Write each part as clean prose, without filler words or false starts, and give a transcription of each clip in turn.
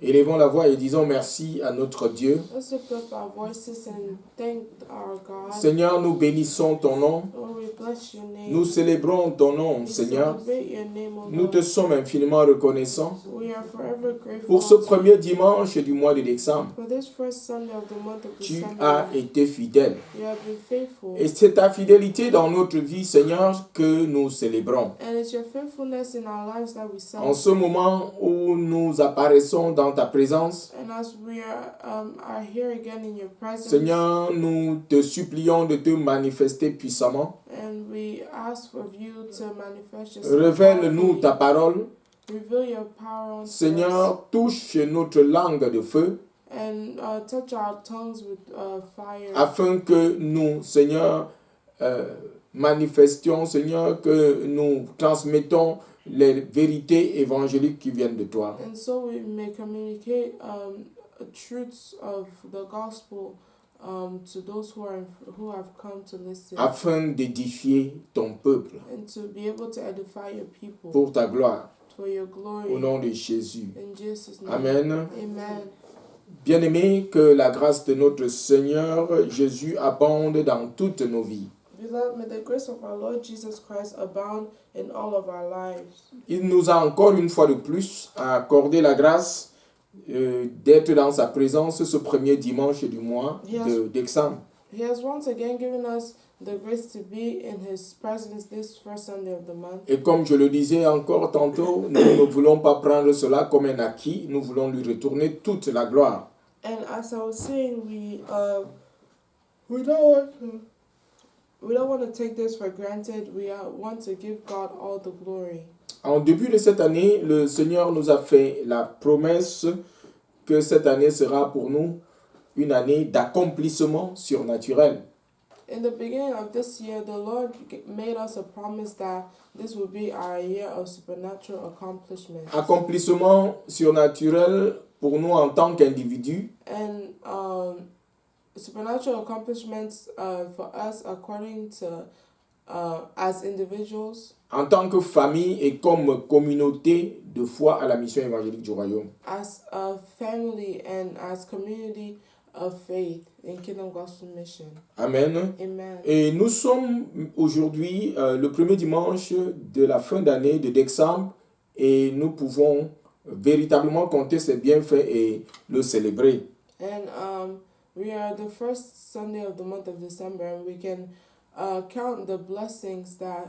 Élevons la voix et disons merci à notre Dieu. Let's lift up our voices and thank our God. Seigneur, nous bénissons ton nom. Lord, we bless your name. Nous célébrons ton nom, We Seigneur. celebrate your name, O Nous Lord. te sommes infiniment reconnaissants We are forever grateful pour ce unto you. premier dimanche du mois de décembre. For this first Sunday of the month of Tu December, as été fidèle. you have been faithful. Et c'est ta fidélité dans notre vie, Seigneur, que nous célébrons. And it's your faithfulness in our lives that we En ce celebrate. moment où nous apparaissons dans ta présence, And as we are here again in your presence, Seigneur, nous te supplions de te manifester puissamment. and we ask of you to manifest yourself. Révèle-nous ta powerfully. parole. Reveal your power unto us. Seigneur, touche notre langue de feu And touch our tongues with fire. afin que nous, Seigneur, manifestions, Seigneur, que nous transmettons les vérités évangéliques qui viennent de toi. And so we may communicate truths of the gospel to those who have come to listen, Afin d'édifier ton peuple and to be able to edify your people pour ta gloire, for your glory. au nom de Jésus. In Jesus' name. Amen. Amen. Bien-aimés, que la grâce de notre Seigneur Jésus abonde dans toutes nos vies. Beloved, may the grace of our Lord Jesus Christ abound in all of our lives. Il nous a encore une fois de plus accordé la grâce d'être dans sa présence ce premier dimanche du mois de décembre. He has once again given us the grace to be in His presence this first Sunday of the month. Et comme je le disais encore tantôt, nous ne voulons pas prendre cela comme un acquis, nous voulons lui retourner toute la gloire. And as I was saying, we don't want to take this for granted. We want to give God all the glory. En début de cette année, le Seigneur nous a fait la promesse que cette année sera pour nous une année d'accomplissement surnaturel. In the beginning of this year, the Lord made us a promise that this will be our year of supernatural accomplishments. Accomplissement surnaturel pour nous en tant qu'individus, And supernatural accomplishments for us according to as individuals, en tant que famille et comme communauté de foi à la mission évangélique du royaume. as a family, and as community of faith in Kingdom Gospel Mission. Amen. Amen. Et nous sommes aujourd'hui le premier dimanche de la fin d'année de décembre et nous pouvons véritablement compter ses bienfaits et le célébrer. And we are the first Sunday of the month of December, and we can count the blessings that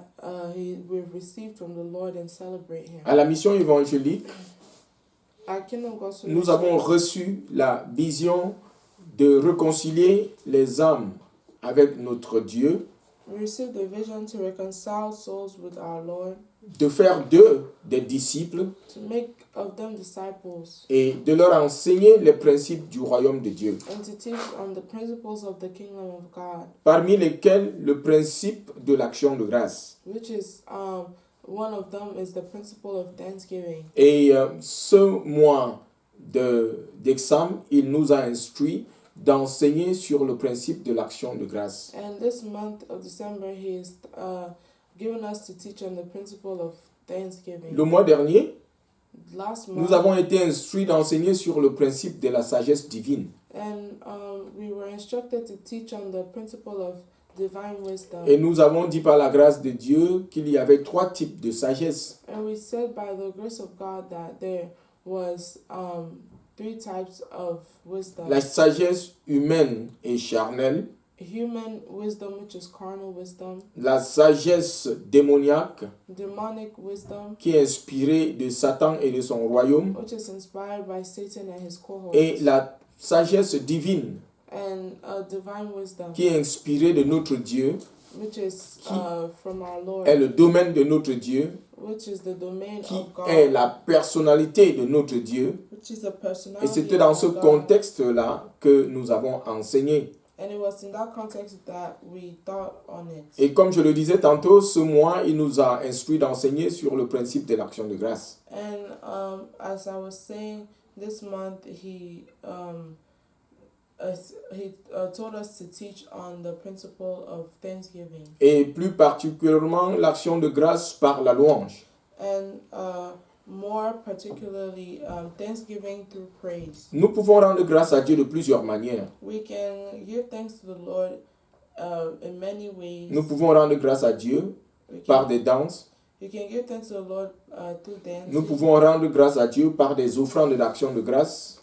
we've received from the Lord and celebrate Him. À la mission évangélique, At Kingdom Gospel nous Mission, avons reçu la vision de réconcilier les âmes avec notre Dieu, we received the vision to reconcile souls with our Lord, de faire d'eux des disciples to make of them disciples, et de leur enseigner les principes du royaume de Dieu, and to teach on the principles of the kingdom of God, parmi lesquels le principe de l'action de grâce. which is one of them is the principle of thanksgiving. Et ce mois de décembre, il nous a instruit d'enseigner sur le principe de l'action de grâce. And this month of December, He is given us to teach on the principle of thanksgiving. Le mois dernier, Last month, nous avons été instruits d'enseigner sur le principe de la sagesse divine. and we were instructed to teach on the principle of divine wisdom. Et nous avons dit par la grâce de Dieu qu'il y avait 3 types de sagesse. And we said by the grace of God that there was 3 types of wisdom. La sagesse humaine et charnelle, Human wisdom, which is carnal wisdom. la sagesse démoniaque Demonic wisdom, qui est inspirée de Satan et de son royaume, which is inspired by Satan and his cohorts. et la sagesse divine And divine wisdom, qui est inspirée de notre Dieu, which is from our Lord, est le domaine de notre Dieu, which is the domain qui of God, est la personnalité de notre Dieu. which is the Et personality c'était dans of ce God. contexte-là que nous avons enseigné. And it was in that context that we thought on it. Et comme je le disais tantôt, ce mois, il nous a instruit d'enseigner sur le principe de l'action de grâce. And as I was saying, this month he told us to teach on the principle of thanksgiving, Et plus particulièrement l'action de grâce par la louange. and more particularly thanksgiving through praise. Nous pouvons rendre grâce à Dieu de plusieurs manières. We can give thanks to the Lord in many ways. Nous pouvons rendre grâce à Dieu par des danses. You can give thanks to the Lord through dancing. Nous pouvons rendre grâce à Dieu par des offrandes d'action de grâce.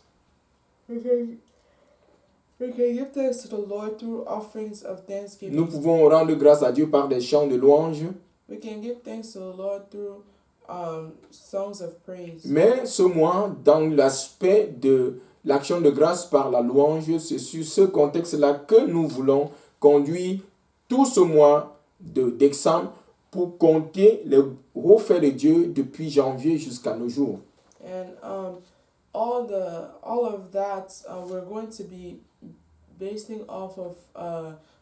We can give thanks to the Lord through offerings of thanksgiving. Nous pouvons rendre grâce à Dieu par des chants de louange. We can give thanks to the Lord through songs of praise. Mais ce mois, dans l'aspect de l'action de grâce par la louange, c'est sur ce contexte-là que nous voulons conduire tout ce mois de décembre pour compter les hauts faits de Dieu depuis janvier jusqu'à nos jours. And all of that we're going to be basing off of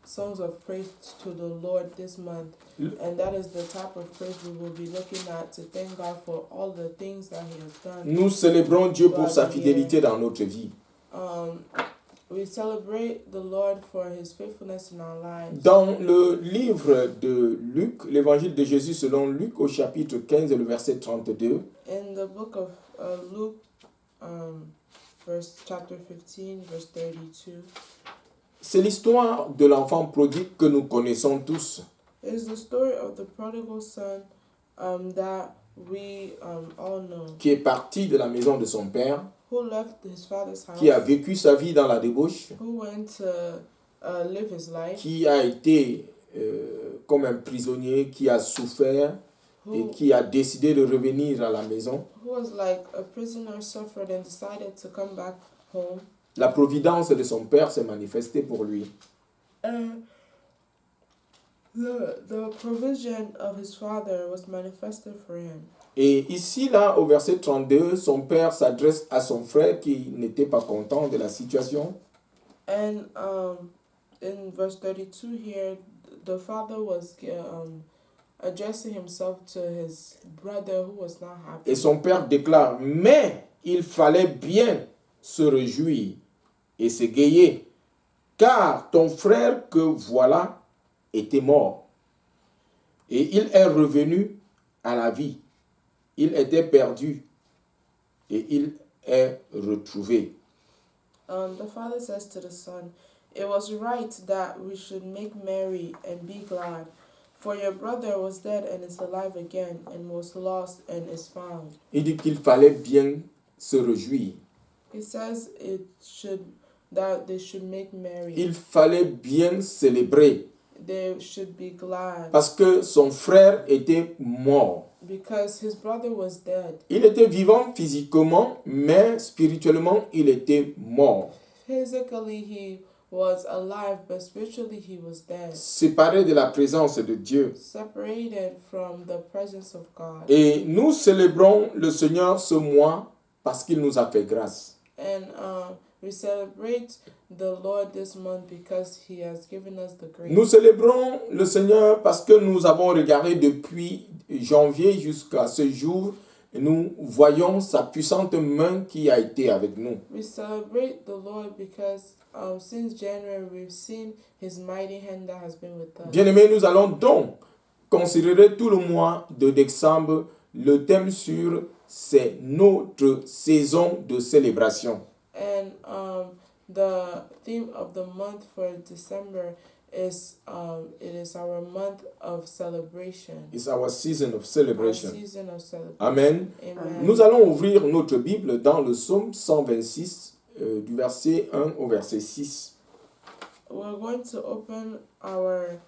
songs of praise to the Lord this month. And that is the type of praise we will be looking at to thank God for all the things that He has done. Nous célébrons Dieu pour sa fidélité dans notre vie. We celebrate the Lord for His faithfulness in our lives. Dans le livre de Luc, l'évangile de Jésus selon Luc au chapitre 15 et le verset 32. In the book of Luke, chapter 15, verse 32. C'est l'histoire de l'enfant prodigue que nous connaissons tous. It is the story of the prodigal son that we all know. Qui est parti de la maison de son père. Who left his father's house. Qui a vécu sa vie dans la débauche. Who went to live his life. Qui a été comme un prisonnier, qui a souffert et qui a décidé de revenir à la maison. Who was like a prisoner, suffered and decided to come back home. La providence de son père s'est manifestée pour lui. The provision of his father was manifested for him. Et ici, là, au verset 32, son père s'adresse à son frère qui n'était pas content de la situation. And in verse 32 here, the father was addressing himself to his brother who was not happy. Et son père déclare, mais il fallait bien se réjouir et s'égayer, car ton frère que voilà était mort, et il est revenu à la vie. Il était perdu, et il est retrouvé. The father says to the son, it was right that we should make merry and be glad, for your brother was dead and is alive again, and was lost and is found. Il dit qu'il fallait bien se réjouir. He says that they should make merry. Il fallait bien célébrer. They should be glad. Parce que son frère était mort. Because his brother was dead. Il était vivant physiquement, mais spirituellement, il était mort. Physically, he was alive, but spiritually, he was dead. Séparé de la présence de Dieu. Separated from the presence of God. Et nous célébrons le Seigneur ce mois parce qu'il nous a fait grâce. And we celebrate the Lord this month because He has given us the grace. Nous célébrons le Seigneur parce que nous avons regardé depuis janvier jusqu'à ce jour. Nous voyons sa puissante main qui a été avec nous. We celebrate the Lord because since January we've seen His mighty hand that has been with us. Bien-aimés, nous allons donc considérer tout le mois de décembre. Le thème sur c'est notre saison de célébration. And the theme of the month for December is it is our month of celebration. It's our season of celebration. Our season of celebration. Amen. Amen. Nous allons ouvrir notre Bible dans le psaume 126 du verset 1 au verset 6. We're going to open our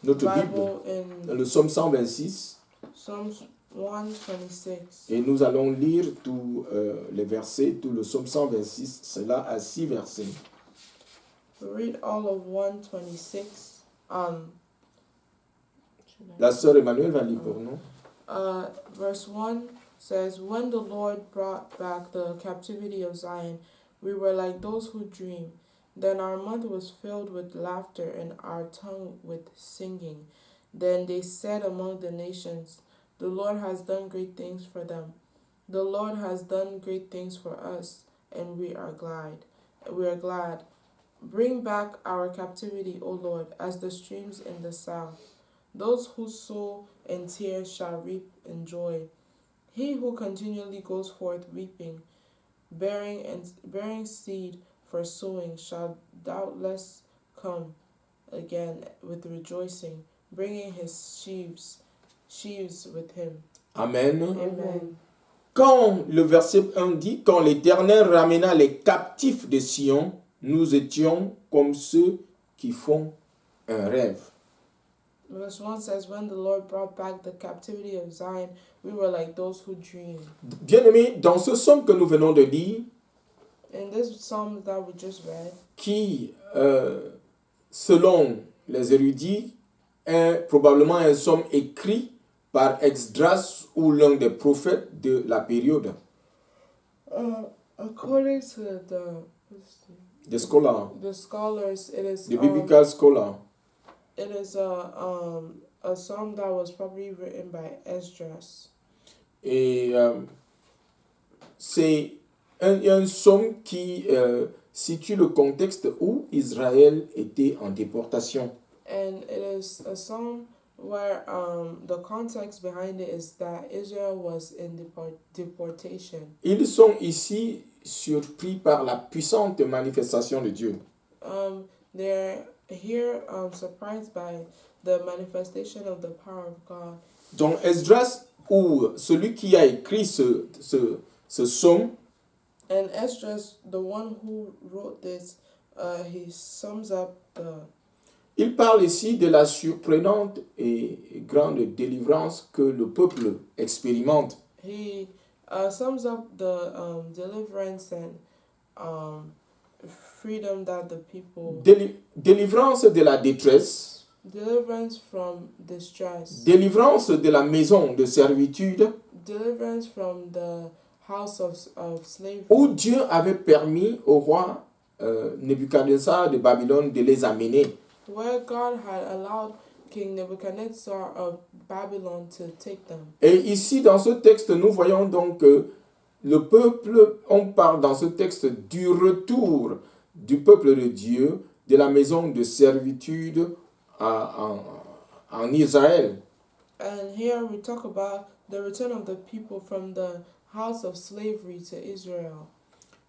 Notre Bible Bible, in le psaume 126. Psalms 126. Et nous allons lire tous les versets, tout le psaume 126, cela à 6 versets. We read all of 126. La sœur Emmanuel va lire pour nous. Verse 1 says, when the Lord brought back the captivity of Zion, we were like those who dream. Then our mouth was filled with laughter and our tongue with singing. Then they said among the nations, the Lord has done great things for them. The Lord has done great things for us, and we are glad. We are glad. Bring back our captivity, O Lord, as the streams in the south. Those who sow in tears shall reap in joy. He who continually goes forth weeping, bearing seed for sowing, shall doubtless come again with rejoicing, bringing his sheaves with him. Amen. Amen. Quand le verset 1 dit, quand l'Éternel ramena les captifs de Sion, nous étions comme ceux qui font un rêve. Verse 1 says, when the Lord brought back the captivity of Zion, we were like those who dream. Bien-aimés, dans ce psaume que nous venons de lire, In this psalm that we just read, qui, selon les érudits, est probablement un psaume écrit par Esdras ou l'un des prophètes de la période, according to des scholars, the scholars, it is des biblical scholars. it is a psalm that was probably written by Esdras. Et c'est un psaume qui situe le contexte où Israël était en déportation. And it is a psalm where the context behind it is that Israel was in deportation. Ils sont ici surpris par la puissante manifestation de Dieu. They're here surprised by the manifestation of the power of God. Donc Esdras, ou celui qui a écrit ce psaume, And Esdras, the one who wrote this, he sums up il parle ici de la surprenante et grande délivrance que le peuple expérimente. he sums up the deliverance and freedom that the people Délivrance de la détresse, deliverance from distress, délivrance de la maison de servitude, deliverance from the house of slavery, où Dieu avait permis au roi Nebuchadnezzar de Babylone de les amener. where God had allowed King Nebuchadnezzar of Babylon to take them. Et ici, dans ce texte, nous voyons donc que le peuple, on parle dans ce texte du retour du peuple de Dieu de la maison de servitude en Israël. And here we talk about the return of the people from the house of slavery to Israel.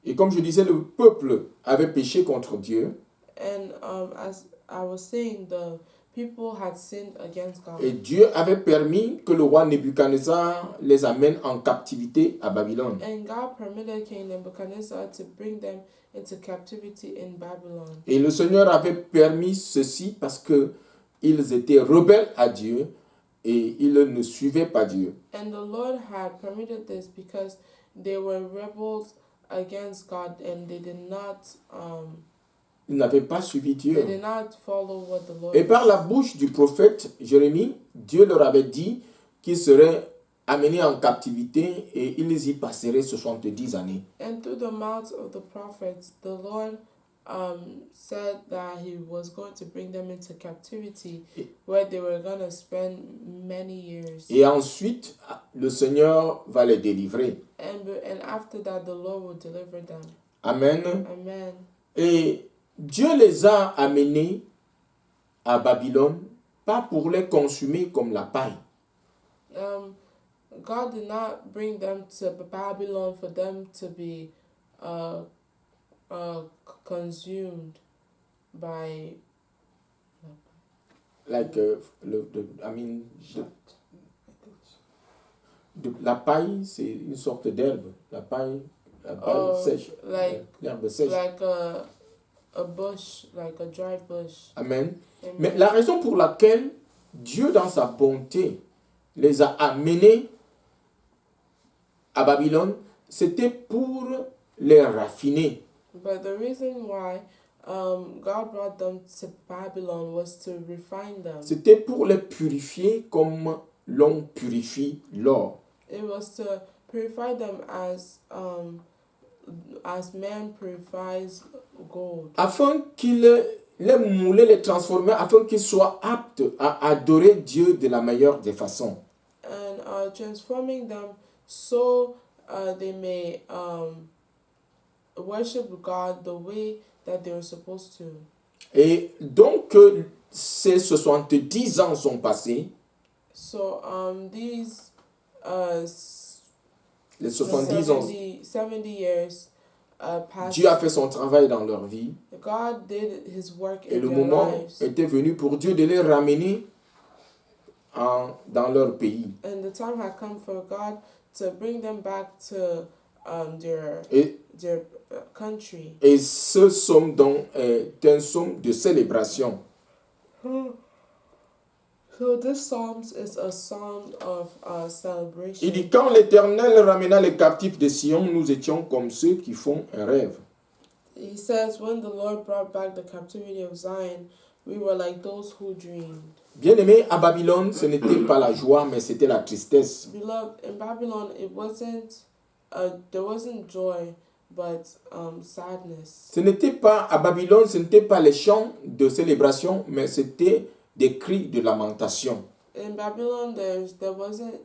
Et comme je disais, le peuple avait péché contre Dieu. And as I was saying, the people had sinned against God. Et Dieu avait permis que le roi Nebuchadnezzar les amène en captivité à Babylone. And God permitted King Nebuchadnezzar to bring them into captivity in Babylon. Et le Seigneur avait permis ceci parce que ils étaient rebelles à Dieu et ils ne suivaient pas Dieu. And the Lord had permitted this because they were rebels against God and they did not Ils n'avaient pas suivi Dieu. they did not follow what the Lord Et par la bouche du prophète Jérémie, Dieu leur avait dit qu'ils seraient amenés en captivité et ils y passeraient 70 années. And through the mouth of the prophets, the Lord said that he was going to bring them into captivity where they were going to spend many years. Et ensuite, le Seigneur va les délivrer. And after that, the Lord will deliver them. Amen. Amen. Et Dieu les a amenés à Babylone, pas pour les consumer comme la paille. God did not bring them to Babylon for them to be consumed by Like, la paille, c'est une sorte d'herbe. La paille sèche. like L'herbe sèche. like a bush, like a dry bush. Amen. Amen. Mais la raison pour laquelle Dieu, dans sa bonté, les a amenés à Babylone, c'était pour les raffiner. But the reason why God brought them to Babylon was to refine them. C'était pour les purifier comme l'on purifie l'or. It was to purify them as man purifies gold. Afin qu'il les moulait, les transformait, afin qu'ils soient aptes à adorer Dieu de la meilleure des façons. And transforming them so they may worship God the way that they were supposed to. Et donc, ces 70 ans sont passés, So these les 70 ans, 70 years passed. Dieu a fait son travail dans leur vie. God did his work Et in le their moment lives. était venu pour Dieu de les ramener dans leur pays. And the time had come for God to bring them back to their Et country. Et ce psaume donc est un psaume de célébration. So this psalm is a psalm of celebration. Il dit, quand l'Éternel ramena les captifs de Sion, nous étions comme ceux qui font un rêve. He says, when the Lord brought back the captivity of Zion, we were like those who dreamed. Bien-aimé, à Babylone, ce n'était pas la joie, mais c'était la tristesse. Beloved, in Babylon, there wasn't joy, but sadness. Ce n'était pas à Babylone, ce n'était pas les chants de célébration, mais c'était des cris de lamentation. In Babylon, there wasn't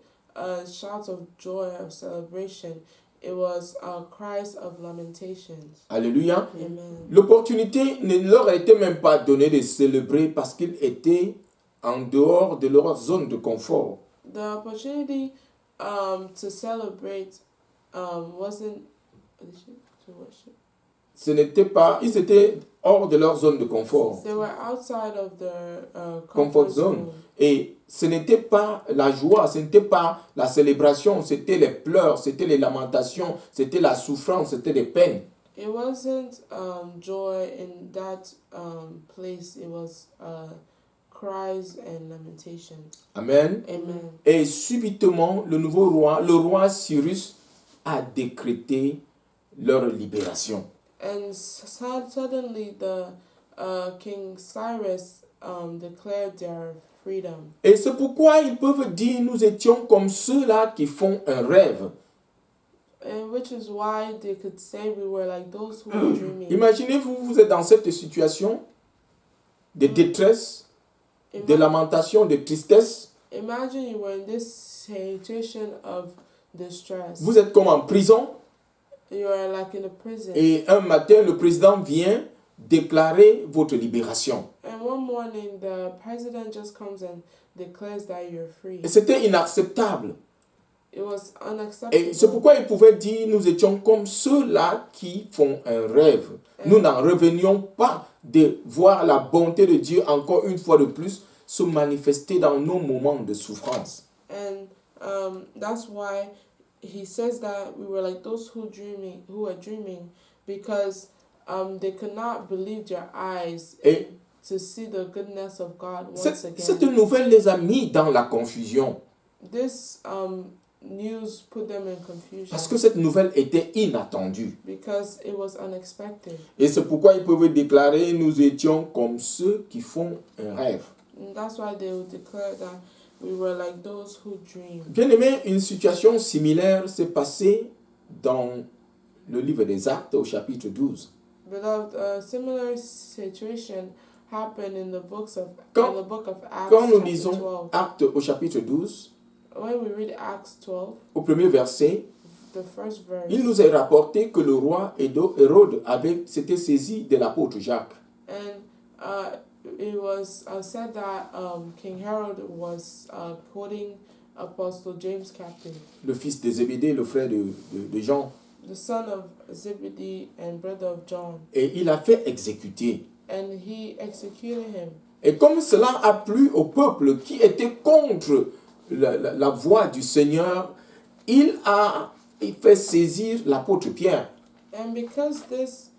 shouts of joy or celebration. It was cries of lamentations. Alléluia. Amen. L'opportunité ne leur était même pas donnée de célébrer parce qu'ils étaient en dehors de leur zone de confort. The opportunity to celebrate wasn't to worship. Ce n'était pas, ils étaient hors de leur zone de confort. They were outside of their Comfort zone. Et ce n'était pas la joie, ce n'était pas la célébration, c'était les pleurs, c'était les lamentations, c'était la souffrance, c'était les peines. It wasn't joy in that place. It was cries and lamentations. Amen. Amen. Et subitement, le roi Cyrus, a décrété leur libération. And suddenly the King Cyrus declared their freedom. Et c'est pourquoi ils peuvent dire, nous étions comme ceux-là qui font un rêve. And which is why they could say we were like those who were dreaming. Imaginez-vous, vous êtes dans cette situation de détresse, de lamentation, de tristesse. Imagine you were in this situation of distress. Vous êtes comme en prison. You are like in a prison. Et un matin, le président vient déclarer votre libération. And one morning, the president just comes and declares that you're free. Et c'était inacceptable. It was unacceptable. Et c'est pourquoi il pouvait dire, nous étions comme ceux-là qui font un rêve. Nous n'en revenions pas de voir la bonté de Dieu encore une fois de plus se manifester dans nos moments de souffrance. And that's why he says that we were like those who were dreaming, because they could not believe their eyes Et to see the goodness of God once cette again. nouvelle les a mis dans la confusion. This news put them in confusion. Parce que cette nouvelle était inattendue. Because it was unexpected. Et c'est pourquoi ils peuvent déclarer, nous étions comme ceux qui font un rêve. And that's why they would declare that we were like those who dream. Bien aimé, une situation similaire s'est passée dans le livre des Actes au chapitre 12. Beloved, a similar situation happened in the book of Acts. Quand nous chapter lisons 12. Actes au chapitre 12, When we read Acts 12, au premier verset, the first verse, il nous est rapporté que le roi Hérode s'était saisi de l'apôtre Jacques. and it was said that King Herod was putting Apostle James captive, Le fils de Zébédée, le frère de Jean. the son of Zebedee and brother of John, Et il a fait exécuter. and he executed him. Et comme cela a plu au peuple qui était contre la voix du Seigneur, il fait saisir l'apôtre Pierre. And because this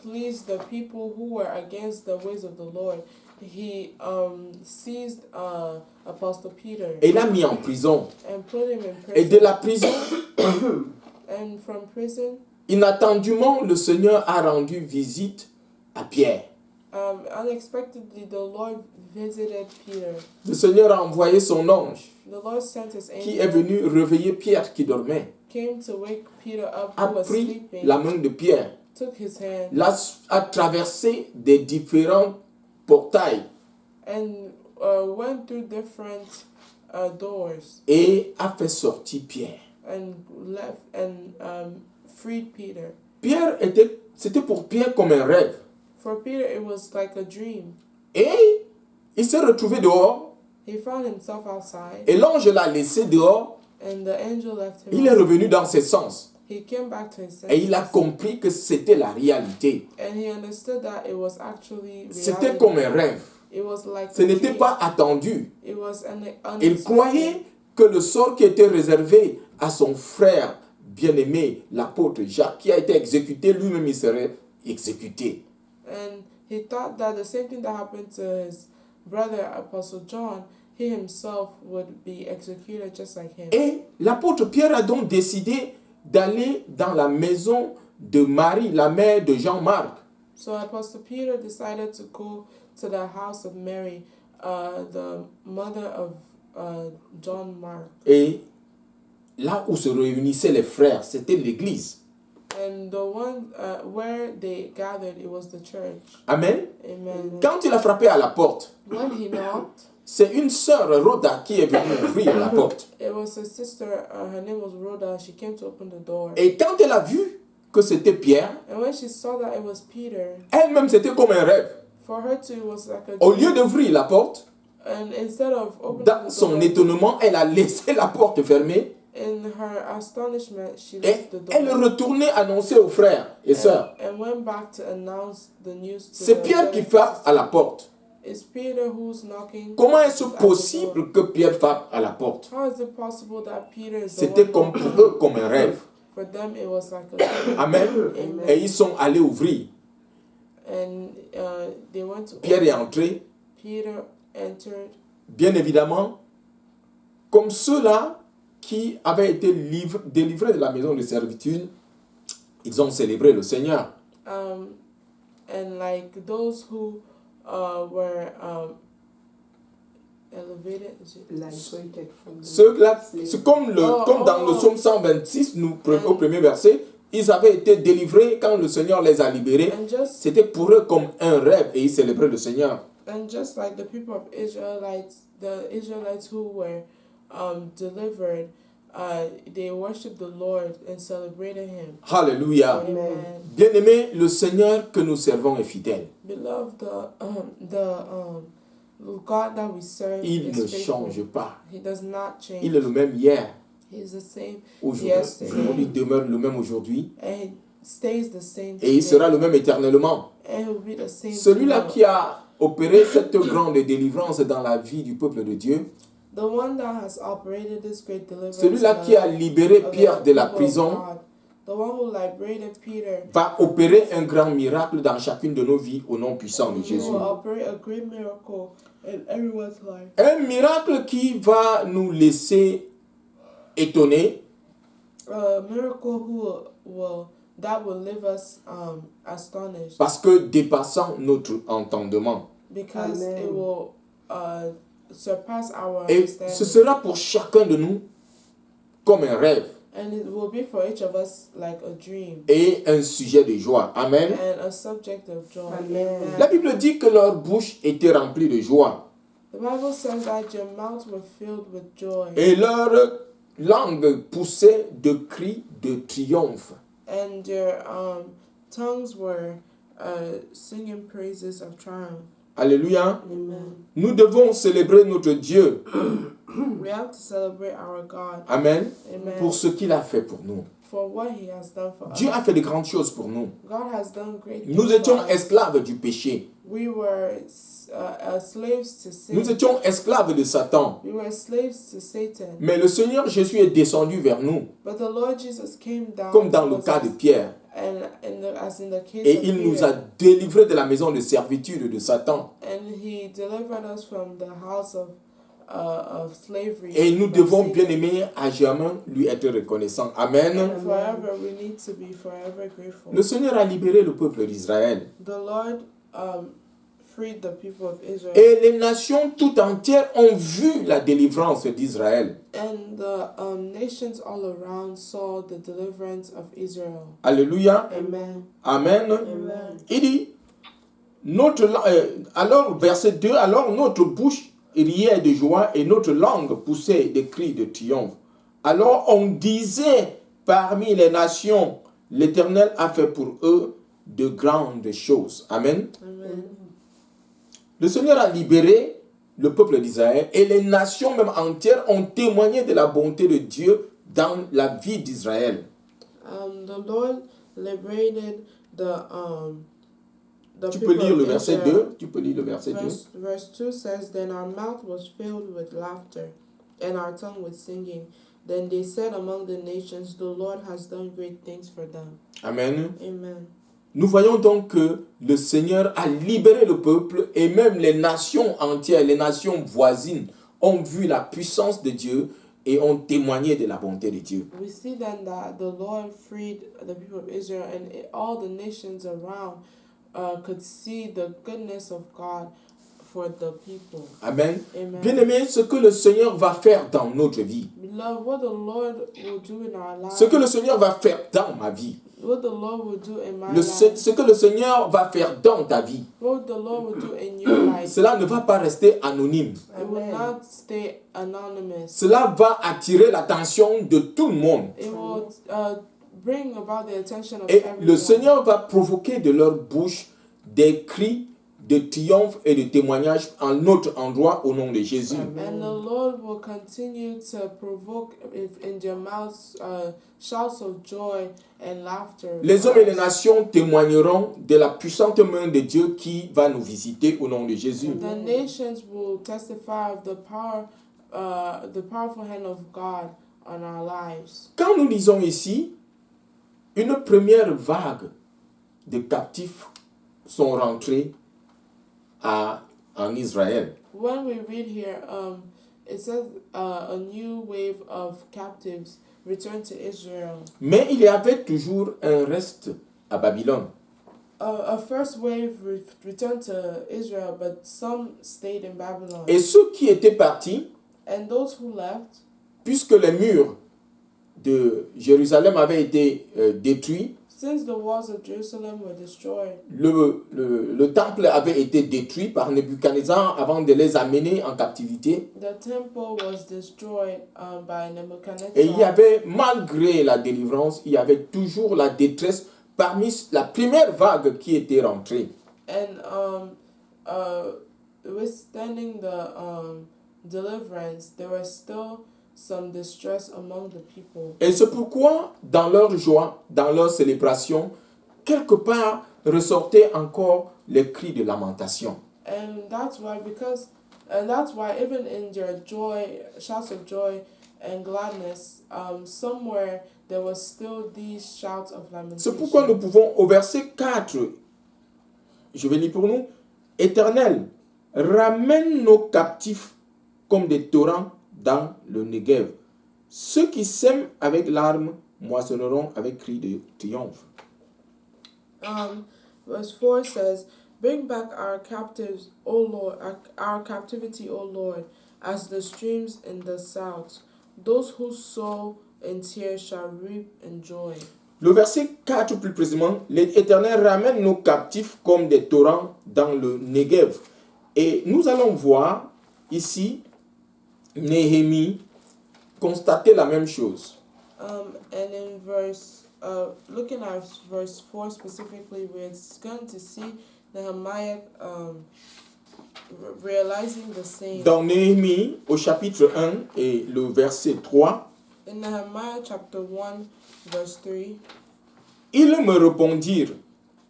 pleased the people who were against the ways of the Lord, he seized Apostle Peter Et l'a mis en prison. and put him in Et prison. de la prison, And from prison, inattendument, le Seigneur a rendu visite à Pierre. unexpectedly, the Lord visited Peter. Le Seigneur a envoyé son ange The Lord sent his qui est angel, venu réveiller Pierre qui dormait. came to wake Peter up, A who was pris sleeping, la main de Pierre, took his hand, a traversé des différents portails and went through different doors, et a fait sortir Pierre. and left and freed Peter. C'était pour Pierre comme un rêve. For Peter, it was like a dream. Et il s'est retrouvé dehors he found himself outside, et l'ange l'a laissé dehors. and the angel left him. Il est revenu dans ses sens He came back to his et il a senses, compris que c'était la réalité. and he understood that it was actually C'était reality. comme un rêve. It was like Ce a n'était dream. pas attendu. It was an Il unexpected. croyait que le sort qui était réservé à son frère bien-aimé, l'apôtre Jacques, qui a été exécuté, lui-même il serait exécuté. And he thought that the same thing that happened to his brother, Apostle John, he himself would be executed just like him. Et l'apôtre Pierre a donc décidé d'aller dans la maison de Marie, la mère de Jean-Marc. So Apostle Peter decided to go to the house of Mary, the mother of John Mark. Et là où se réunissaient les frères, c'était l'église. And the one where they gathered, it was the church. Amen. Amen. Quand il a frappé à la porte, When he knocked, c'est une sœur, Rhoda, qui est venue ouvrir la porte. it was a sister, her name was Rhoda, she came to open the door. Et quand elle a vu que c'était Pierre, And when she saw that it was Peter, elle-même, c'était comme un rêve. for her too, it was like a Au dream. lieu d'ouvrir la porte, And instead of opening dans the son door, étonnement, elle a laissé la porte fermée in her astonishment, she et left the elle door retournait annoncer aux frères et sœurs. and went back to announce the news to C'est the Pierre qui brothers and frappe à la sisters. porte. It's Peter who's knocking. Comment est-ce at the possible door. que Pierre frappe à la porte? How is it possible that Peter is the C'était one comme knocking? pour eux comme un rêve. For them, it was like a dream. Amen. Amen. Et ils sont allés ouvrir. And they went to Pierre est entré. Peter entered, Bien évidemment, comme ceux-là qui avaient été délivrés de la maison de servitude, ils ont célébré le Seigneur. and like those who were elevated. Is it? Liberated from the Ceux-là, slavery. c'est comme, comme dans le oh. psaume 126, au premier verset, ils avaient été délivrés quand le Seigneur les a libérés. And just C'était pour eux comme un rêve et ils célébraient le Seigneur. And just like the people of Israelites, the Israelites who were delivered, they worshiped the Lord and celebrated Him. Alléluia. Amen. Bien-aimés, le Seigneur que nous servons est fidèle. Beloved, the God that we serve Il is ne faithful. change pas. He does not change. Il est le même hier, He is the same aujourd'hui. yesterday, Il demeure le même aujourd'hui and He stays the same et il today, sera le même éternellement. and He will be the same Celui-là tomorrow. qui a opéré cette grande délivrance dans la vie du peuple de Dieu, The one that has operated this great deliverance, celui-là in the qui a life libéré of the Pierre de la people of prison, God, the one who liberated Peter, va opérer un grand miracle dans chacune de nos vies au nom puissant de He Jésus. will operate a great miracle in everyone's life. Un miracle qui va nous laisser étonnés, A miracle that will leave us astonished, parce que dépassant notre entendement. because Amen. it will surpass our Et ce understanding, sera pour chacun de nous comme un rêve and it will be for each of us like a dream et un sujet de joie. Amen. and a subject of joy. Amen. Amen. La Bible dit que leur bouche était remplie de joie The Bible says that your mouths were filled with joy, et leur langue poussait de cris de triomphe. and your tongues were singing praises of triumph. Alléluia. Amen. Nous devons célébrer notre Dieu. We have to celebrate our God. Amen. Amen. Pour ce qu'il a fait pour nous. For what He has done for Dieu a us. fait de grandes choses pour nous. God has done great things. Nous for étions us. esclaves du péché. We were slaves to sin. Nous étions esclaves de Satan. We were slaves to Satan. Mais le Seigneur Jésus est descendu vers nous, But the Lord Jesus came down comme dans le towards cas de us, Pierre. and as in the case Et of il nous Peter, a délivrés de la maison de servitude de Satan. and He delivered us from the house of slavery. Et nous from devons, Satan. bien aimés, à jamais lui être reconnaissants. Amen. And forever we need to be forever grateful. Le Seigneur a libéré le peuple d'Israël. The Lord freed the people of Israel, Et les nations tout entières ont vu la délivrance d'Israël. and the nations all around saw the deliverance of Israel. Alléluia. Amen. Amen. Amen. Il dit, alors, verset 2, alors notre bouche riait de joie et notre langue poussait des cris de triomphe. Alors on disait parmi les nations, l'Éternel a fait pour eux de grandes choses. Amen. Amen. Le Seigneur a libéré le peuple d'Israël et les nations même entières ont témoigné de la bonté de Dieu dans la vie d'Israël. The Lord liberated the Tu people peux lire le of verset Israel. 2. Tu peux lire le verset 2. Verse 2 says, Then our mouth was filled with laughter, and our tongue with singing. Then they said among the nations, The Lord has done great things for them. Amen. Amen. Nous voyons donc que le Seigneur a libéré le peuple et même les nations entières, les nations voisines ont vu la puissance de Dieu et ont témoigné de la bonté de Dieu. We see then that the Lord freed the people of Israel, and all the nations around could see the goodness of God for the people. Amen. Amen. Bien-aimés, ce que le Seigneur va faire dans notre vie, Beloved, what the Lord will do in our lives, ce que le Seigneur va faire dans ma vie, what the Lord will do in my life, ce que le Seigneur va faire dans ta vie, what the Lord will do in your life, cela ne va pas rester anonyme. it will not stay anonymous. Cela va attirer l'attention de tout le monde. It will bring about the attention of Et everyone. le Seigneur va provoquer de leur bouche des cris de triomphe et de témoignage en notre endroit au nom de Jésus. And the Lord will continue to provoke in their mouths shouts of joy and laughter. Les hommes et les nations témoigneront de la puissante main de Dieu qui va nous visiter au nom de Jésus. The nations will testify of the powerful hand of God on our lives. Quand nous lisons ici, une première vague de captifs sont rentrés en Israël. When we read here, it says a new wave of captives returned to Israel. Mais il y avait toujours un reste à Babylone. A first wave returned to Israel, but some stayed in Babylon. Et ceux qui étaient partis, And those who left, puisque les murs de Jérusalem avaient été détruits, since the walls of Jerusalem were destroyed, le temple avait été détruit par Nebuchadnezzar avant de les amener en captivité. the temple was destroyed by Nebuchadnezzar. Et il y avait, malgré la délivrance, il y avait toujours la détresse parmi la première vague qui était rentrée. And withstanding the deliverance, there was still some distress among the people. Et c'est pourquoi, dans leur joie, dans leur célébration, quelque part ressortaient encore les cris de lamentation. And that's why even in their joy, shouts of joy and gladness, somewhere there was still these shouts of lamentation. C'est pourquoi nous pouvons, au verset 4, je vais lire pour nous, Éternel, ramène nos captifs comme des torrents dans le Negev. Ceux qui sèment avec larmes moissonneront avec cris de triomphe. Verse 4 says, Bring back our captives, O Lord, our captivity, O Lord, as the streams in the south. Those who sow in tears shall reap in joy. Le verset 4 plus précisément, l'Éternel ramène nos captifs comme des torrents dans le Negev. Et nous allons voir ici Néhémie constater la même chose. And in looking at verse 4 specifically, we're going to see Nehemiah realizing the same. Dans Néhémie, au chapitre 1 et le verset 3, in Nehemiah chapter 1, verse 3, ils me répondirent,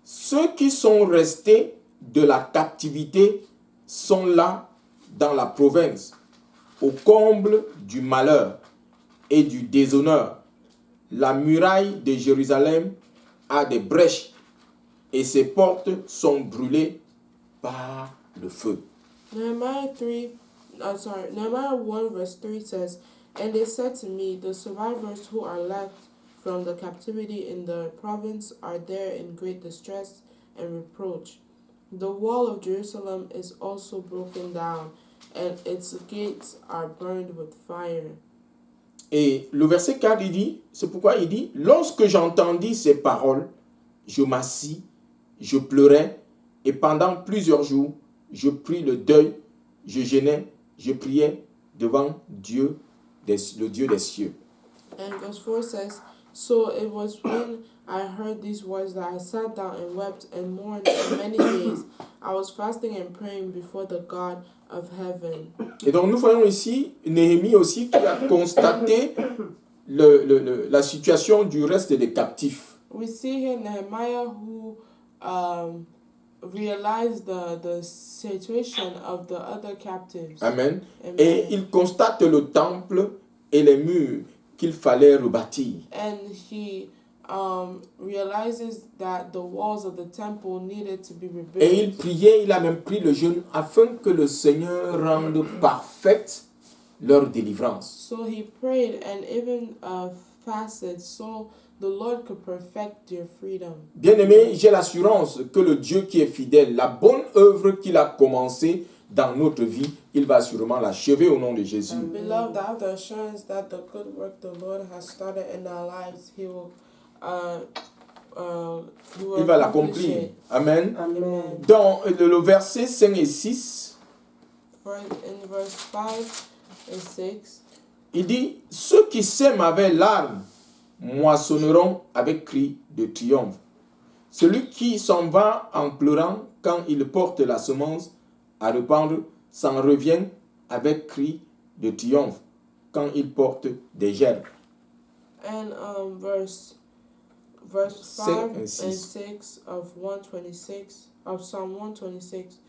ceux qui sont restés de la captivité sont là dans la province, au comble du malheur et du déshonneur. La muraille de Jérusalem a des brèches et ses portes sont brûlées par le feu. Nehemiah 1 verse 3 says, And they said to me, the survivors who are left from the captivity in the province are there in great distress and reproach. The wall of Jerusalem is also broken down, and its gates are burned with fire. Et le verset 4, il dit, c'est pourquoi il dit, lorsque j'entendis ces paroles, je m'assis, je pleurais, et pendant plusieurs jours, je pris le deuil, je jeûnais, je priais devant Dieu, le Dieu des cieux. And verse 4 says, So it was when I heard these words that I sat down and wept and mourned for many days. I was fasting and praying before the God of heaven. Et donc nous voyons ici Néhémie aussi qui a constaté la situation du reste des captifs. We see here Nehemiah who realized the situation of the other captives. Amen. Amen. Et il constate le temple et les murs qu'il fallait rebâtir. And he realizes that the walls of the temple needed to be rebuilt. Et il priait, il a même pris le jeûne afin que le Seigneur rende parfaite leur délivrance. So he prayed and even fasted so the Lord could perfect your freedom. Bien-aimé, j'ai l'assurance que le Dieu qui est fidèle, la bonne œuvre qu'il a commencée dans notre vie, il va sûrement l'achever au nom de Jésus. Beloved, I have the assurance that the good work the Lord has started in our lives, He will Il va accomplish l'accomplir. it. Amen. Amen. Dans le verset 5 et 6, In verse 5 and 6, il dit, ceux qui sèment avec larmes moissonneront avec cri de triomphe. Celui qui s'en va en pleurant quand il porte la semence à répandre s'en revient avec cri de triomphe quand il porte des gerbes. and verse 5 and 6 of 126 of Psalm 126.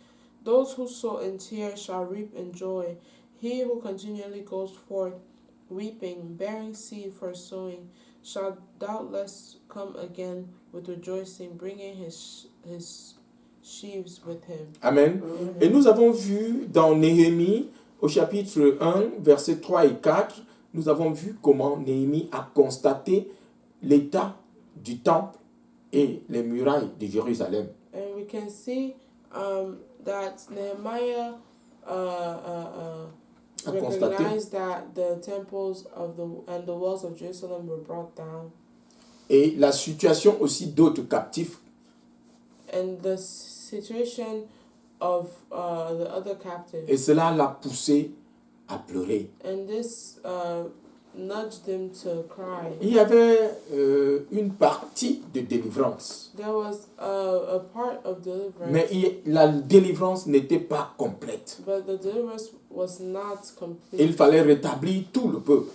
Those who sow in tears shall reap in joy. He who continually goes forth weeping, bearing seed for sowing, shall doubtless come again with rejoicing, bringing his sheaves with him. Amen. Et nous avons vu dans Néhémie, au chapitre 1, versets 3 et 4, nous avons vu comment Néhémie a constaté l'état du temple et les murailles de Jérusalem. And we can see that Nehemiah recognized that the temples and the walls of Jerusalem were brought down. Et la situation aussi d'autres captifs. And the situation of the other captives. Et cela l'a poussé à pleurer. And this nudged them to cry. Il y avait une partie de délivrance. There was a part of deliverance. Mais la délivrance n'était pas complète. But the deliverance was not complete. Il fallait rétablir tout le peuple.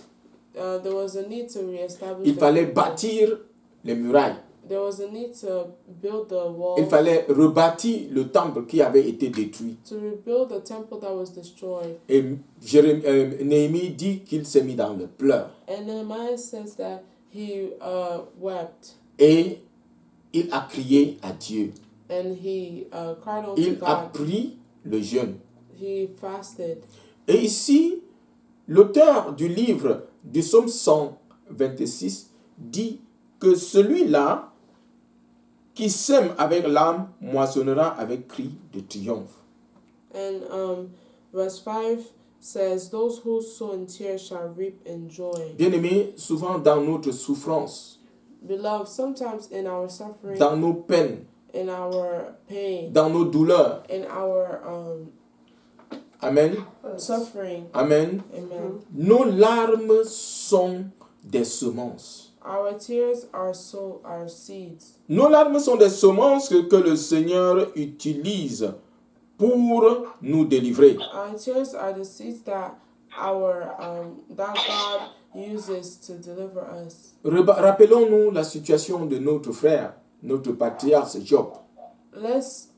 There was a need to reestablish. Il fallait bâtir les murailles. There was a need to build the walls. Il fallait rebâtir le temple qui avait été détruit. To rebuild the temple that was destroyed. Et Néhémie dit qu'il s'est mis dans le pleurs. And Nehemiah says that he wept. Et il a crié à Dieu. And he cried unto Il a God. pris le jeûne. He fasted. Et ici, l'auteur du livre du psaume 126 dit que celui-là qui sème avec l'âme moissonnera avec cri de triomphe. And verse 5 says, those who sow in tears shall reap in joy. Bien-aimés, souvent dans notre souffrance, Beloved, sometimes in our suffering, dans nos peines, in our pain, dans nos douleurs, in our amen, suffering, amen, amen, nos larmes sont des semences. our tears are seeds. Nos larmes sont des semences que le Seigneur utilise pour nous délivrer. Our tears are the seeds that that God uses to deliver us. Rappelons-nous la situation de notre frère, notre patriarche Job. Let's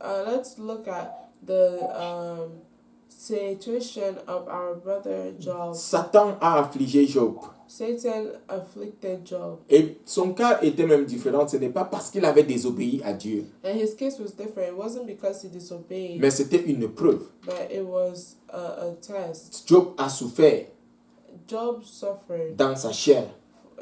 look at the situation of our brother Job. Satan a affligé Job. Satan afflicted Job. Et son cas était même différent. Ce n'est pas parce qu'il avait désobéi à Dieu. And his case was different. It wasn't because he disobeyed, Mais c'était une preuve. but it was a test. Job a souffert Job suffered dans sa chair.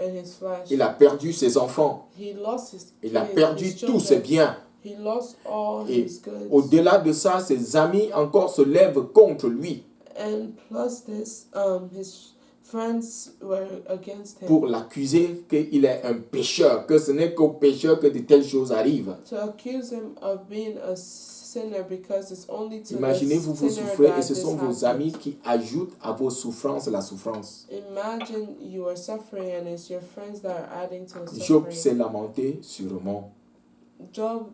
in his flesh. Il a perdu ses enfants. He lost his Il a kids, perdu his tous ses children. biens. He lost all Et his goods. au-delà de ça, ses amis encore se lèvent contre lui And plus this, his friends were against him pour l'accuser qu'il est un pécheur, que ce n'est qu'au pécheur que de telles choses arrivent. to accuse him of being a sinner because it's only to Imaginez-vous, the vous sinner souffrez et that ce this sont vos happens. amis qui ajoutent à vos souffrances la souffrance. Imagine you are suffering and it's your friends that are adding to the Job suffering. s'est lamenté sûrement. Job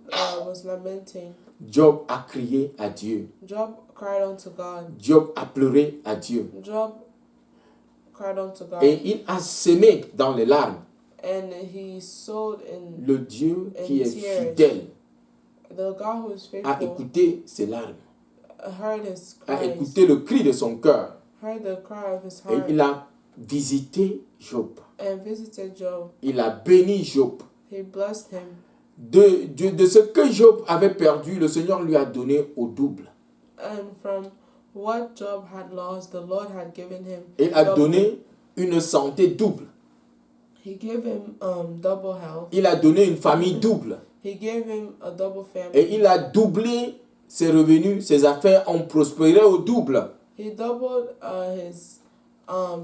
was lamenting. Job a crié à Dieu. Job cried unto God. Job a pleuré à Dieu. Job cried unto God. Et il a semé dans les larmes And he sowed in le Dieu qui in est tears. fidèle. The God who is A faithful écouté ses larmes, heard his a cries, écouté le cri de son cœur. heard the cry of his Et heart, il a visité Job. and visited Job. Il a béni Job. He blessed him. De ce que Job avait perdu, le Seigneur lui a donné au double. And from what Job had lost, the Lord had given him Il a double. donné une santé double. He gave him double health. Il a donné une famille double. He gave him a double family. Et il a doublé ses revenus, ses affaires ont prospéré au double. He doubled his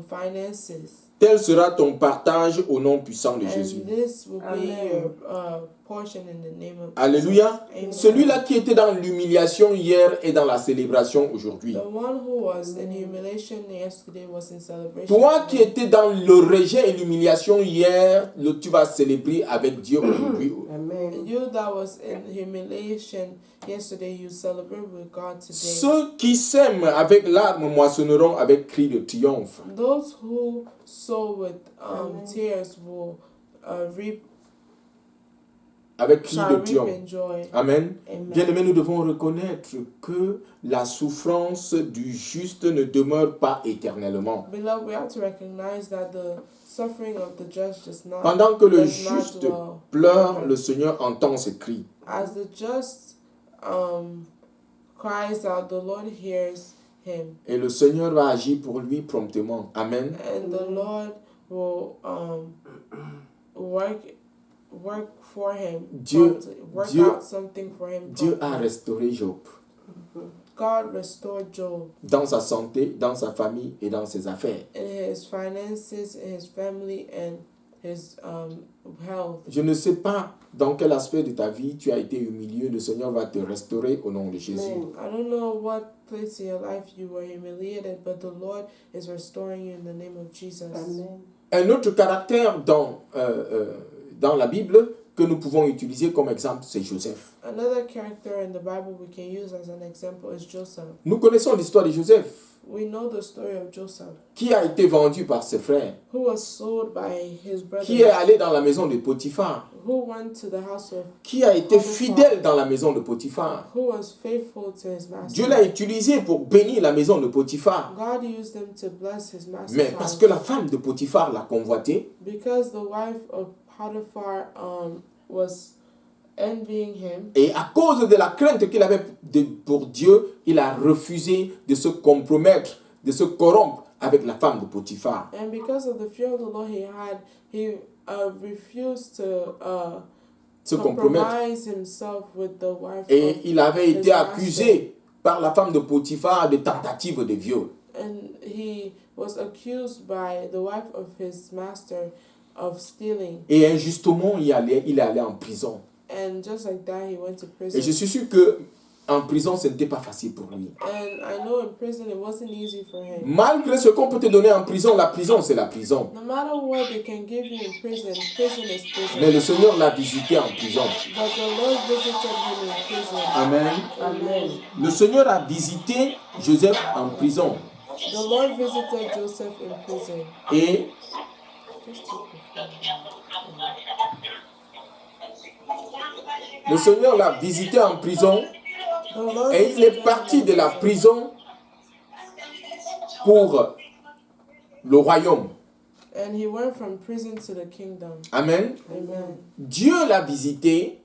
finances. Tel sera ton partage au nom puissant de Jésus. And this will be Amen. your portion in the name of Alléluia. Amen. Celui-là qui était dans l'humiliation hier est dans la célébration aujourd'hui. The one who was in humiliation yesterday was in celebration. Toi qui today. étais dans le rejet et l'humiliation hier, tu vas célébrer avec Dieu aujourd'hui. Amen. You that was in humiliation yesterday, you celebrate with God today. Ceux qui sèment avec larmes moissonneront avec cri de triomphe. Those who sow with Amen. tears will reap, Avec cri shall de reap triomphe. in joy. Amen. Amen. Bien-aimés, nous devons reconnaître que la souffrance du juste ne demeure pas éternellement. Beloved, we have to recognize that the suffering of the just does not Pendant que le does not juste dwell. pleure, le Seigneur entend ses cris. As the just cries out, the Lord hears him, Et le Seigneur va agir pour lui promptement. Amen. and the Lord will work for him. Dieu- promptly, work Dieu- out something for him. Dieu a promptly. restauré Job God restored Job dans sa santé, dans sa famille et dans ses affaires. in his finances, in his family, and his health. Je ne sais pas dans quel aspect de ta vie tu as été humilié. Le Seigneur va te restaurer au nom de Jésus. Amen. I don't know what place in your life you were humiliated, but the Lord is restoring you in the name of Jesus. Amen. Un autre caractère dans la Bible que nous pouvons utiliser comme exemple, c'est Joseph. Another character in the Bible we can use as an example is Joseph. Nous connaissons l'histoire de Joseph, We know the story of Joseph, qui a été vendu par ses frères, who was sold by his brothers, qui est allé dans la maison de Potiphar, who went to the house of, qui a été fidèle dans la maison de Potiphar. who was faithful to his master. Dieu l'a utilisé pour bénir la maison de Potiphar. God used him to bless his master's Mais parce house. que la femme de Potiphar l'a convoité, Because the wife of Potiphar was envying him, et à cause de la crainte qu'il avait pour Dieu, il a refusé de se compromettre, de se corrompre avec la femme de Potiphar. and because of the fear of the Lord he refused to Se compromettre. compromise himself with the wife Et of il avait his été master. accusé par la femme de Potiphar de tentative de viol. And he was accused by the wife of his master of stealing. Et injustement, il est allé en prison. And just like that, he went to Et je prison. suis sûr que en prison, ce n'était pas facile pour lui. And I know in prison it wasn't easy for him. Malgré ce qu'on peut te donner en prison, la prison, c'est la prison. No matter what they can give you in prison, prison is prison. Mais le Seigneur l'a visité en prison. But the Lord visited him in prison. Amen. Amen. Le Seigneur a visité Joseph en prison. The Lord visited Joseph in prison. Et Just take the phone. le Seigneur l'a visité en prison. The Lord Et il est visited parti him de in la prison pour le royaume. And he went from prison to the kingdom. Amen. Amen. Dieu l'a visité.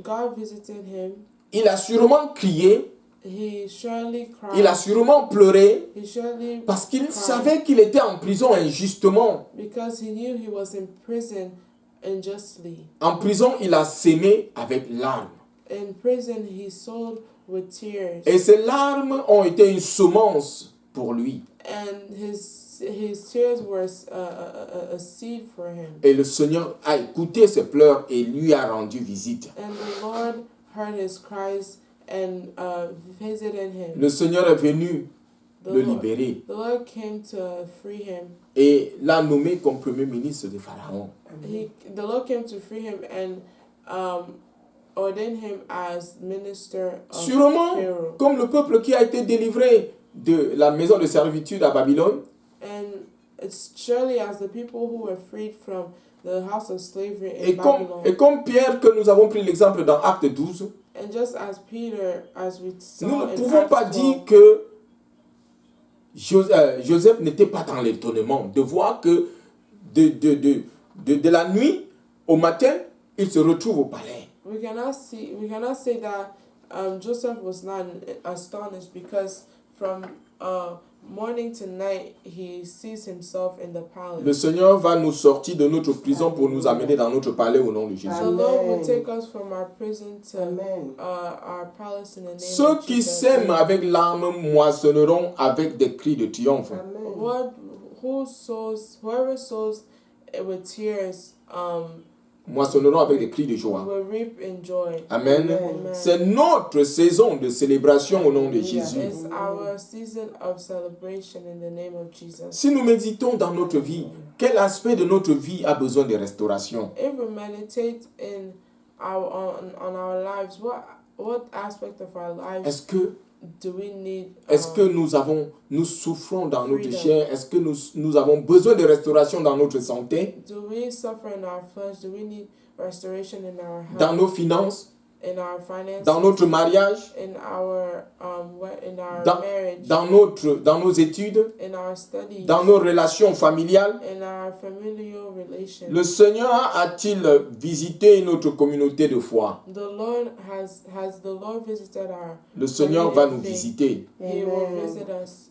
God visited him. Il a sûrement crié. He surely cried. Il a sûrement pleuré. He surely Parce qu'il cried savait qu'il était en prison injustement. because he knew he was in prison unjustly. En prison, il a sémé avec larmes. In prison, he sowed with tears, Et ces larmes ont été une semence pour lui. and his tears were a seed for him. Et le Seigneur a écouté ses pleurs et lui a rendu visite. And the Lord heard his cries and visited him. Le Seigneur est venu The le Lord, libérer the Lord came to free him. et l'a nommé comme premier ministre de Pharaon. The Lord came to free him and ordained him as minister of Sûrement, Pharaoh. comme le peuple qui a été délivré de la maison de servitude à Babylone, And it's surely as the people who were freed from the house of slavery in et Babylon. comme Pierre que nous avons pris l'exemple dans Acte 12, And just as Peter, as we saw nous ne in pouvons Acts pas 12, dire que Joseph n'était pas dans l'étonnement de voir que de la nuit au matin, il se retrouve au palais. we cannot say that Joseph was not astonished, because from morning to night he sees himself in the palace. Le Seigneur va nous sortir de notre prison pour nous amener dans notre palais au nom de Jésus. The Lord will take us from our prison to Amen. our palace in the name Ceux of qui Jesus. sèment avec larmes moissonneront avec des cris de triomphe. Amen. Whoever sows with tears Moissonneront avec des cris de joie. will reap in joy. Amen. Amen. C'est notre saison de célébration au nom de Alléluia. Jésus. It's our season of celebration in the name of Jesus. Si nous méditons dans notre vie, quel aspect de notre vie a besoin de restauration? If we meditate in on our lives, what aspect of our lives Est-ce que do we need? nous souffrons dans notre chair? Est-ce que nous avons besoin de restauration dans notre santé, Do we suffer in our flesh? Do we need restoration in our health, dans nos finances, in our finances, dans notre mariage, in our dans, marriage, dans nos études, in our studies, dans nos relations familiales? in our familial relations? Le Seigneur a-t-il visité notre communauté de foi? The Lord has the Lord visited our. Le Seigneur va nous faith. visiter. He will Amen. visit us.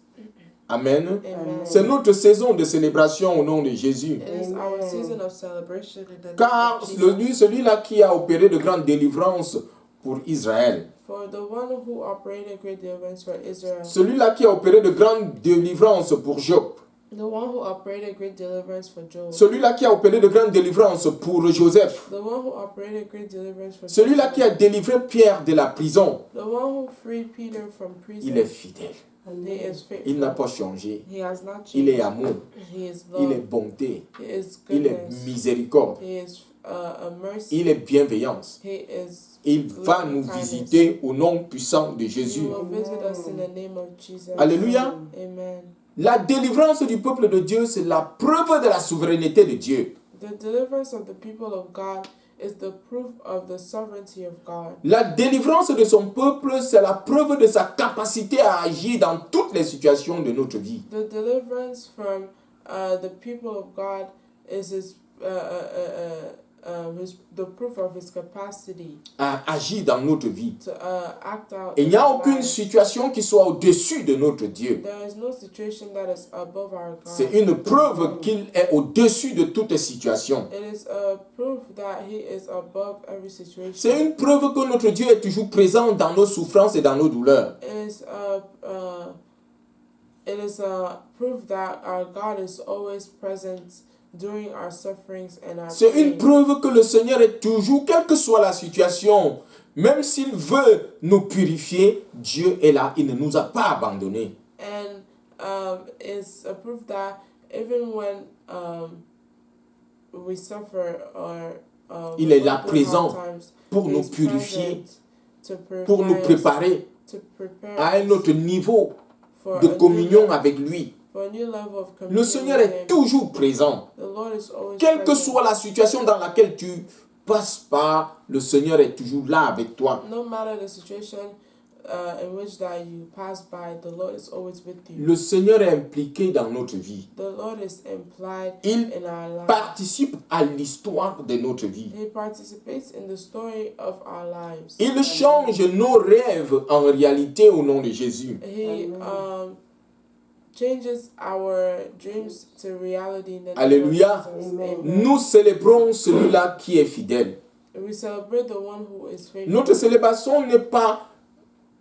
Amen. Amen. C'est notre saison de célébration au nom de Jésus. It is our Amen. season of celebration in the name Car of Jesus. celui-là qui a opéré de grandes délivrances pour Israël, For the one who operated great deliverance for Israel, celui-là qui a opéré de grandes délivrances pour Job, the one who operated great deliverance for Job, celui-là qui a opéré de grandes délivrances pour Joseph, the one who operated great deliverance for celui-là Joseph, qui a délivré Pierre de la prison, the one who freed Peter from prison, il est fidèle. he is faithful. Il n'a pas changé. He has not changed. Il est amour. He is Il est love. bonté. He is Il est goodness. miséricorde. He is a mercy. Il est bienveillance. He is. Il va nous visiter au nom puissant de He Jésus. will visit us in the name of Jesus. Alléluia. Amen. La délivrance du peuple de Dieu, c'est la preuve de la souveraineté de Dieu. The deliverance of the people of God is the proof of the sovereignty of God. La délivrance de son peuple, c'est la preuve de sa capacité à agir dans toutes les situations de notre vie. The deliverance from the people of God is the proof of his capacity À agir dans notre vie. to act out. Et il n'y a in our aucune lives. situation qui soit au-dessus de notre Dieu. There is no situation that is above our God. C'est une preuve qu'il est au-dessus de toutes les situations. It is a proof that he is above every situation. C'est une preuve que notre Dieu est toujours présent dans nos souffrances et dans nos douleurs. It is a proof that our God is always present during our sufferings and our C'est une pain. preuve que le Seigneur est toujours, quelle que soit la situation, même s'il veut nous purifier, Dieu est là, il ne nous a pas abandonnés. And it's a proof that even when we suffer or Il est go là through présent hard times, pour he nous is purifier, present to pour nous prepare us, préparer to prepare à un us autre niveau for de a new communion level- avec lui. for a new level of Le communion Seigneur with est him. toujours présent. The Lord is always Quelle que present. soit la situation dans laquelle tu passes par, le Seigneur est toujours là avec toi. No matter the situation in which that you pass by, the Lord is always with you. Le Seigneur est impliqué dans notre vie. The Lord is implied Il in our lives. participe à l'histoire de notre vie. He participates in the story of our lives. Il change nos rêves en réalité au nom de Jésus. He changes our dreams to reality in the name Alléluia. of Jesus. Amen. Amen. Nous célébrons celui-là qui est fidèle. We celebrate the one who is faithful. Notre célébration n'est pas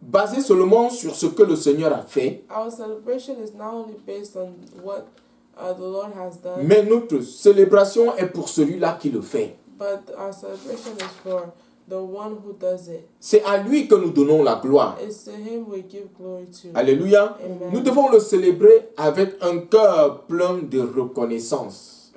basée seulement sur ce que le Seigneur a fait, Our celebration is not only based on what the Lord has done, mais notre célébration est pour celui-là qui le fait. but our celebration is for the one who does it. C'est à lui que nous donnons la gloire. It's to him we give glory to. Alléluia. Amen. Nous devons le célébrer avec un cœur plein de reconnaissance.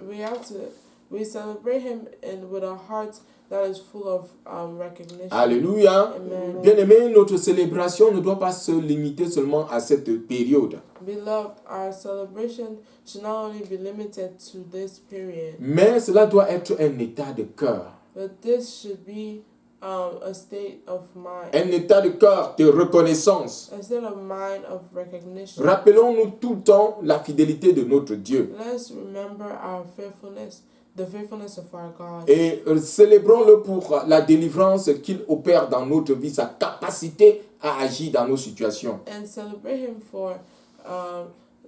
We celebrate him with a heart that is full of recognition. Alléluia. Amen. Bien-aimés, notre célébration ne doit pas se limiter seulement à cette période. Beloved, our celebration should not only be limited to this period, Mais cela doit être un état de cœur. but this should be a state of mind. Un état de cœur de reconnaissance. A state of mind of recognition. Rappelons-nous tout le temps la fidélité de notre Dieu. Let's remember our faithfulness, the faithfulness of our God. Et célébrons-le pour la délivrance qu'il opère dans notre vie, sa capacité à agir dans nos situations. And celebrate him for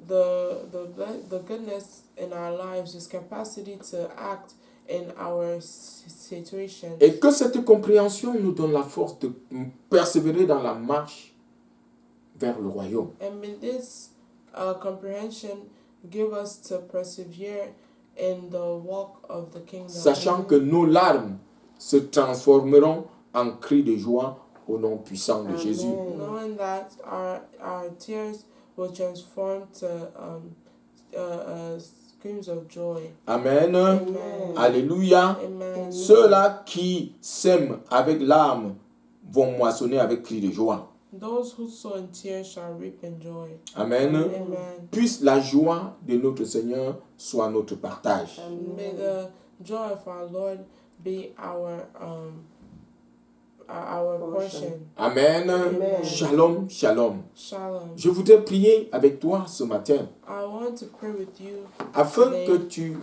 the goodness in our lives, his capacity to act in our situation. Et que cette compréhension nous donne la force de persévérer dans la marche vers le royaume. And may this comprehension give us to persevere in the walk of the kingdom. Sachant que nos larmes se transformeront en cris de joie au nom puissant de Jésus. Knowing that our tears will transform to screams of joy. Amen. Amen. Alléluia. Amen. Ceux-là qui sèment avec larmes vont moissonner avec cris de joie. Those who sow in tears shall reap in joy. Amen. Amen. Puisse la joie de notre Seigneur soit notre partage. May the joy of our Lord be our portion. Amen. Amen. Shalom, shalom. Shalom. Je voudrais prier avec toi ce matin I want to pray with you afin today, que tu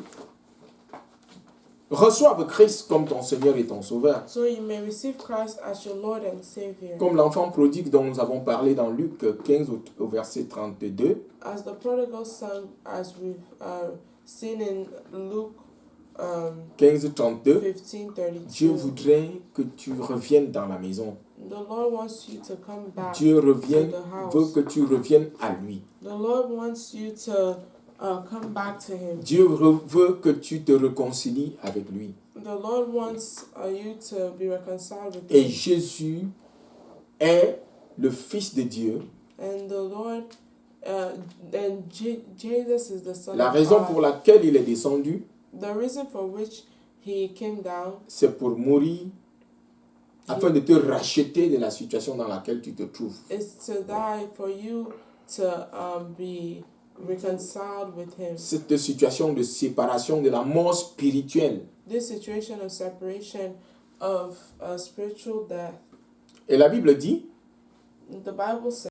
reçoives Christ comme ton Seigneur et ton Sauveur. so you may receive Christ as your Lord and Savior. Comme l'enfant prodigue dont nous avons parlé dans Luc 15 au verset 32. As the prodigal son, as we've seen in Luke 15, 32. 15:32. Dieu voudrait que tu reviennes dans la maison. The Lord wants you to come back Dieu to veut the house. que tu reviennes à lui. The Lord wants you to come back to Him. Dieu veut que tu te réconcilies avec lui. The Lord wants you to be reconciled with Et Him. Jésus est le Fils de Dieu. And the Lord, Jesus is the Son La of raison God. pour laquelle il est descendu, The reason for which He came down c'est pour mourir afin de te racheter de la situation dans laquelle tu te trouves. is to die for you to be reconciled with Him. Cette situation de séparation, de la mort spirituelle. This situation of separation, of spiritual death. Et la Bible dit, The Bible says